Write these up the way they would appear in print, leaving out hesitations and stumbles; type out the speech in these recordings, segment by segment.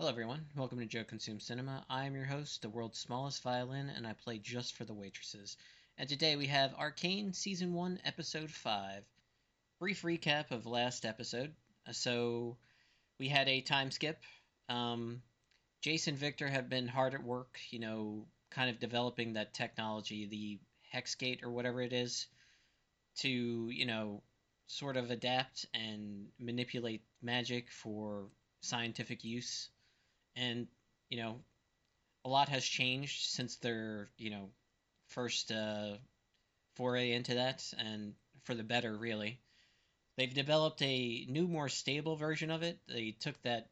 Hello everyone, welcome to Joe Consume Cinema. I am your host, the world's smallest violin, and I play just for the waitresses. And today we have Arcane Season 1, Episode 5. Brief recap of last episode. So, we had a time skip. Um, Jace and Victor have been hard at work, kind of developing that technology, the Hexgate or whatever it is, to, sort of adapt and manipulate magic for scientific use. And, you know, a lot has changed since their, first foray into that, and for the better, really. They've developed a new, more stable version of it. They took that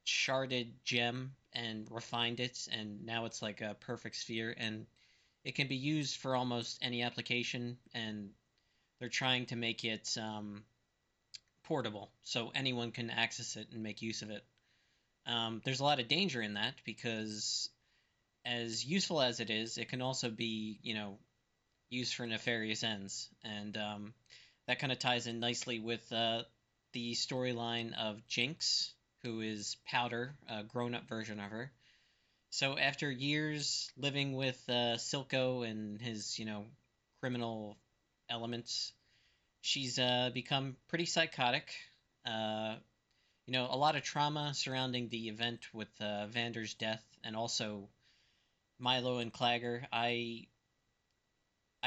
sharded gem and refined it, and now it's like a perfect sphere, and it can be used for almost any application, and they're trying to make it portable, so anyone can access it and make use of it. There's a lot of danger in that because, as useful as it is, it can also be, used for nefarious ends. And that kind of ties in nicely with the storyline of Jinx, who is Powder, a grown up version of her. So after years living with Silco and his, criminal elements, she's become pretty psychotic. Uh, a lot of trauma surrounding the event with Vander's death, and also Milo and Clagger. I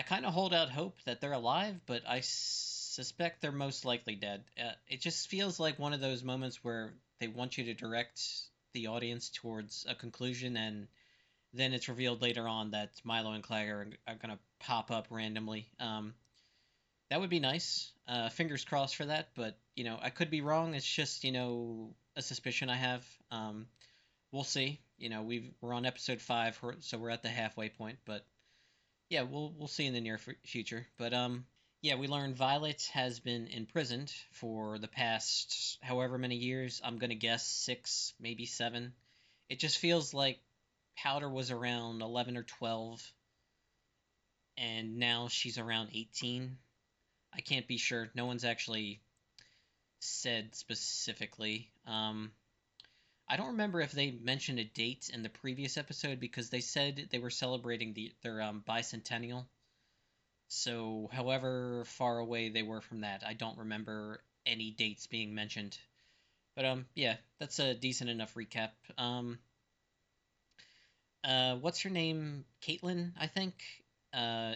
kind of hold out hope that they're alive, but I suspect they're most likely dead. It just feels like one of those moments where they want you to direct the audience towards a conclusion, and then it's revealed later on that Milo and Clagger are going to pop up randomly. That would be nice. Fingers crossed for that, but I could be wrong. It's just a suspicion I have. We'll see. We're on episode 5, so we're at the halfway point. But yeah, we'll see in the near future. But yeah, we learned Violet has been imprisoned for the past however many years. I'm gonna guess 6, maybe 7. It just feels like Powder was around 11 or 12, and now she's around 18. I can't be sure. No one's actually said specifically. I don't remember if they mentioned a date in the previous episode because they said they were celebrating their bicentennial. So, however far away they were from that, I don't remember any dates being mentioned. But yeah, that's a decent enough recap. What's her name? Caitlin, I think,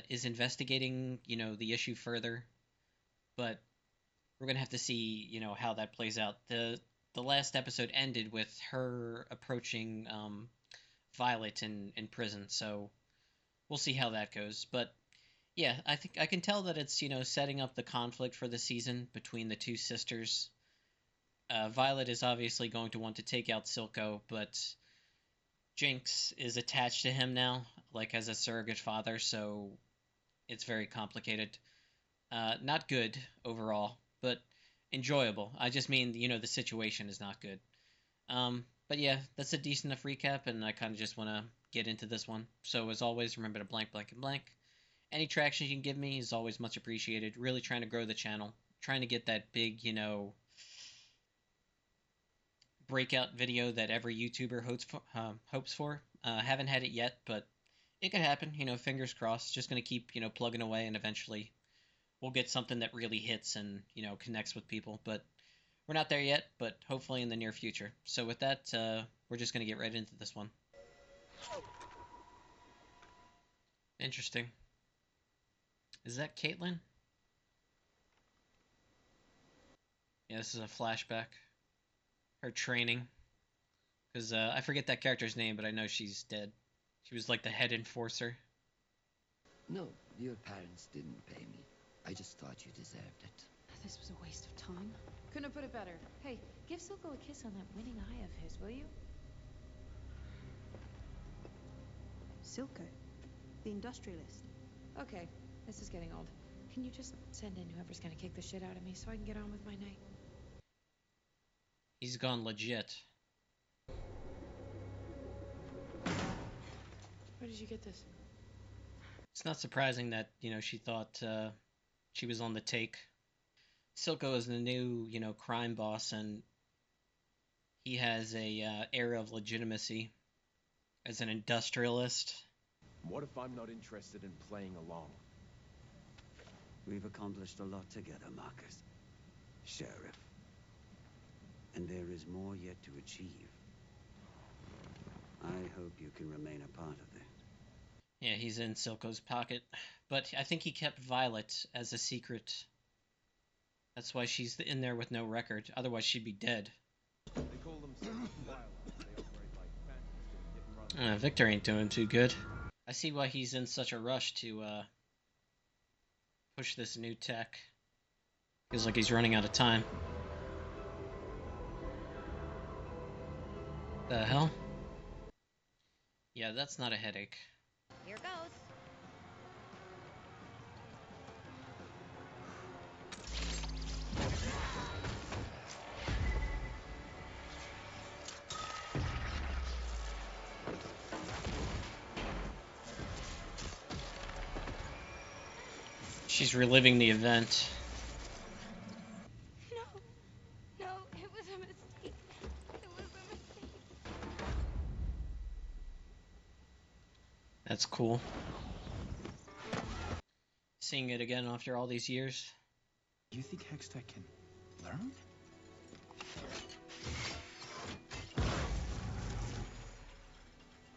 is investigating, the issue further. But we're gonna have to see, how that plays out. The last episode ended with her approaching Violet in prison, so we'll see how that goes. But yeah, I think I can tell that it's setting up the conflict for the season between the two sisters. Violet is obviously going to want to take out Silco, but Jinx is attached to him now, like as a surrogate father, so it's very complicated. Not good overall, but enjoyable. I just mean, the situation is not good. But yeah, that's a decent enough recap, and I kind of just want to get into this one. So as always, remember to blank, blank, and blank. Any traction you can give me is always much appreciated. Really trying to grow the channel, trying to get that big, breakout video that every YouTuber hopes for. Haven't had it yet, but it could happen. Fingers crossed. Just gonna keep, plugging away, and eventually we'll get something that really hits and connects with people. But we're not there yet, but hopefully in the near future. So with that, we're just gonna get right into this one. Interesting. Is that Caitlin? Yeah, this is a flashback. Her training. Because I forget that character's name, but I know she's dead. She was like the head enforcer. No, your parents didn't pay me. I just thought you deserved it. This was a waste of time. Couldn't have put it better. Hey, give Silco a kiss on that winning eye of his, will you? Silco, the industrialist. Okay, this is getting old. Can you just send in whoever's gonna kick the shit out of me so I can get on with my night? He's gone legit. Where did you get this? It's not surprising that, she thought she was on the take. Silco is the new, crime boss, and He has a air of legitimacy as an industrialist. What if I'm not interested in playing along? We've accomplished a lot together, Marcus. Sheriff. And there is more yet to achieve. I hope you can remain a part of it. Yeah, he's in Silco's pocket. But I think he kept Violet as a secret. That's why she's in there with no record. Otherwise, she'd be dead. They call themselves wildlife. They operate like phantoms doing hit and run. Victor ain't doing too good. I see why he's in such a rush to push this new tech. Feels like he's running out of time. The hell? Yeah, that's not a headache. Here goes. She's reliving the event. No, it was a mistake. It was a mistake. That's cool. Seeing it again after all these years. You think Hextech can learn?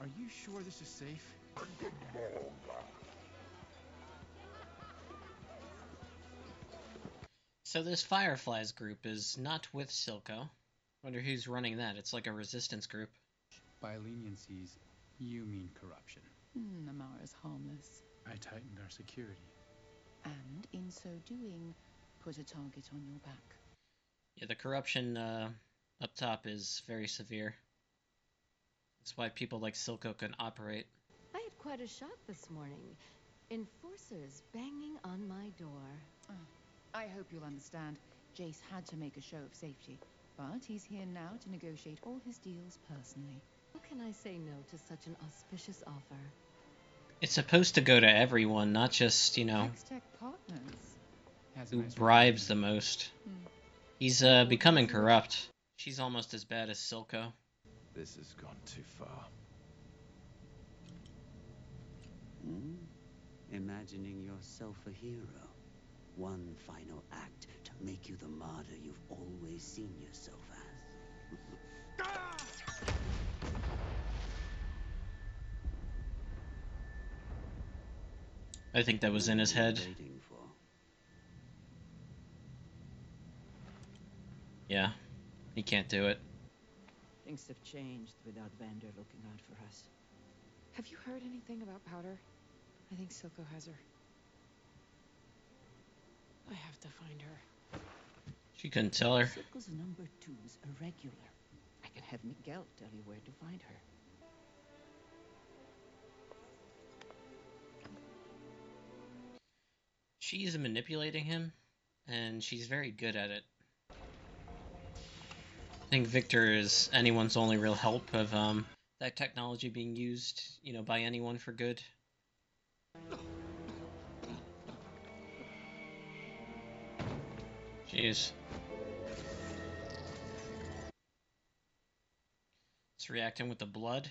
Are you sure this is safe? So this Fireflies group is not with Silco. Wonder who's running that. It's like a resistance group. By leniencies, you mean corruption. Amara's harmless. I tightened our security. And in so doing, put a target on your back. Yeah, the corruption up top is very severe. That's why people like Silco can operate. I had quite a shot this morning. Enforcers banging on my door. I hope you'll understand. Jace had to make a show of safety, but he's here now to negotiate all his deals personally. How can I say no to such an auspicious offer? It's supposed to go to everyone, not just, Hextech partners. who bribes the most. He's becoming corrupt. She's almost as bad as Silco. This has gone too far. Imagining yourself a hero. One final act to make you the martyr you've always seen yourself as. I think that was in his head. Waiting for? Yeah, he can't do it. Things have changed without Vander looking out for us. Have you heard anything about Powder? I think Silco has her. I have to find her. She couldn't tell her. Silco's number 2's irregular. I can have Miguel tell you where to find her. She's manipulating him, and she's very good at it. I think Victor is anyone's only real hope of that technology being used, by anyone for good. Jeez. It's reacting with the blood.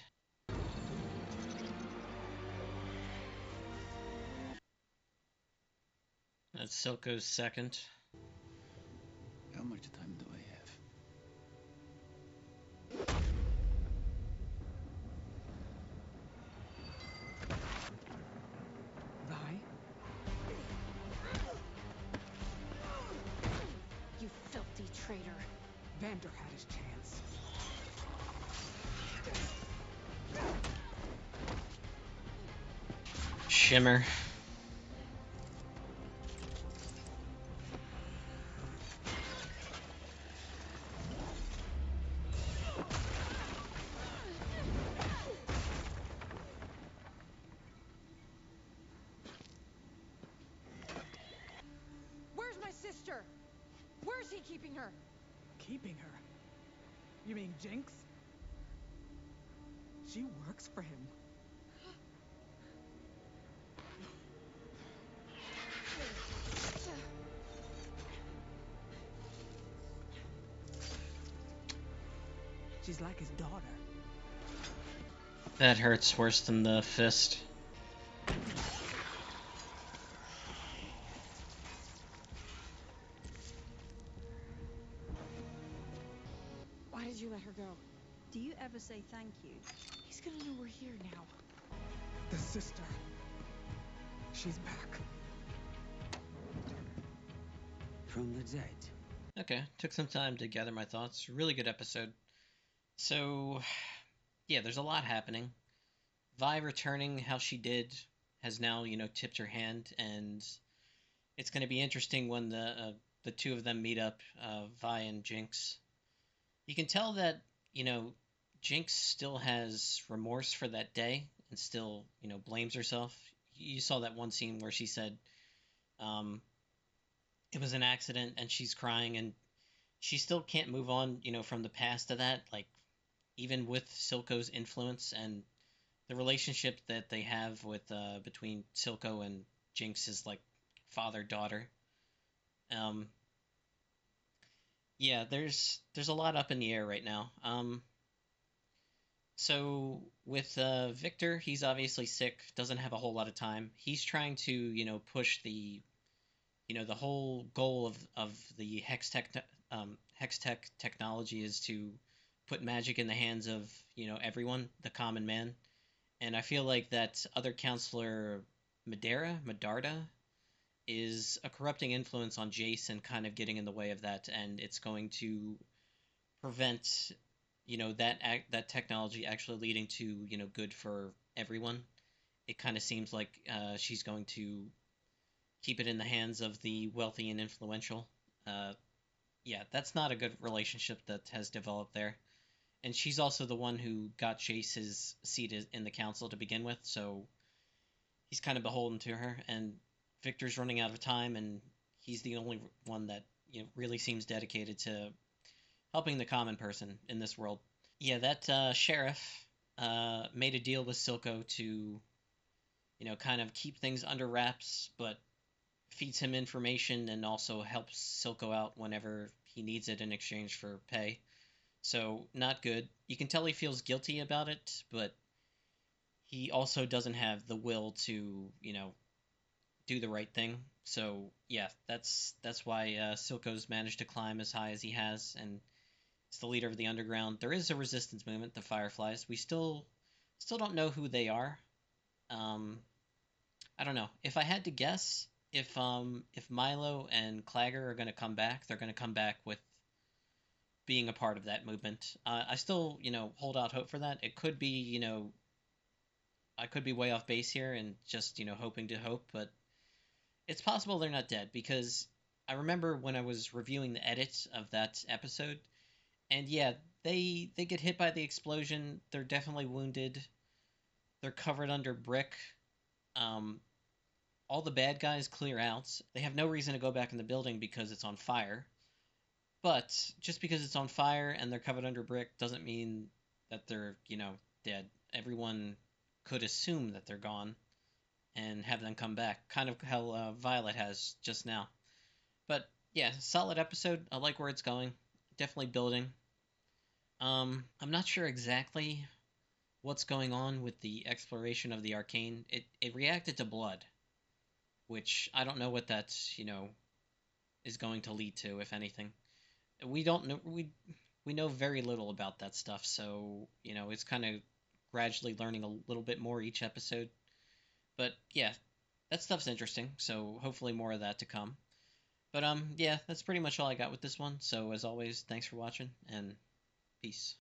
That's Silco's second. How much time do I have? Vi? You filthy traitor. Vander had his chance. Shimmer. Where's my sister? Where's he keeping her? Keeping her? You mean Jinx? She works for him. She's like his daughter. That hurts worse than the fist. Why did you let her go? Do you ever say thank you? He's gonna know we're here now. The sister. She's back. From the dead. Okay, took some time to gather my thoughts. Really good episode. So, yeah, there's a lot happening. Vi returning how she did has now, tipped her hand, and it's going to be interesting when the two of them meet up, Vi and Jinx. You can tell that, Jinx still has remorse for that day and still, blames herself. You saw that one scene where she said it was an accident and she's crying and she still can't move on, from the past of that, like, even with Silco's influence and the relationship that they have with between Silco and Jinx is like father-daughter. Yeah, there's a lot up in the air right now. So with Victor, he's obviously sick, doesn't have a whole lot of time. He's trying to, push the, the whole goal of the hex tech technology is to put magic in the hands of, everyone, the common man. And I feel like that other counselor, Medarda, is a corrupting influence on Jace and kind of getting in the way of that, and it's going to prevent, that technology actually leading to, good for everyone. It kind of seems like she's going to keep it in the hands of the wealthy and influential. Yeah, that's not a good relationship that has developed there. And she's also the one who got Jace's seat in the council to begin with, so he's kind of beholden to her. And Victor's running out of time, and he's the only one that, really seems dedicated to helping the common person in this world. Yeah, that sheriff made a deal with Silco to, kind of keep things under wraps, but feeds him information and also helps Silco out whenever he needs it in exchange for pay. So, not good. You can tell he feels guilty about it, but he also doesn't have the will to, do the right thing. So, yeah, that's why Silco's managed to climb as high as he has, and is the leader of the underground. There is a resistance movement, the Fireflies. We still don't know who they are. I don't know. If I had to guess, if Milo and Clagger are going to come back, they're going to come back with being a part of that movement. I still, hold out hope for that. It could be, I could be way off base here and just, hoping to hope, but it's possible they're not dead because I remember when I was reviewing the edits of that episode, and yeah, they get hit by the explosion. They're definitely wounded. They're covered under brick. All the bad guys clear out. They have no reason to go back in the building because it's on fire. But just because it's on fire and they're covered under brick doesn't mean that they're, dead. Everyone could assume that they're gone and have them come back, kind of how Violet has just now. But yeah, solid episode. I like where it's going. Definitely building. I'm not sure exactly what's going on with the exploration of the Arcane. It reacted to blood, which I don't know what that, is going to lead to, if anything. We don't know, we know very little about that stuff, so, it's kind of gradually learning a little bit more each episode. But yeah, that stuff's interesting, so hopefully more of that to come. But yeah, that's pretty much all I got with this one. So as always, thanks for watching, and peace.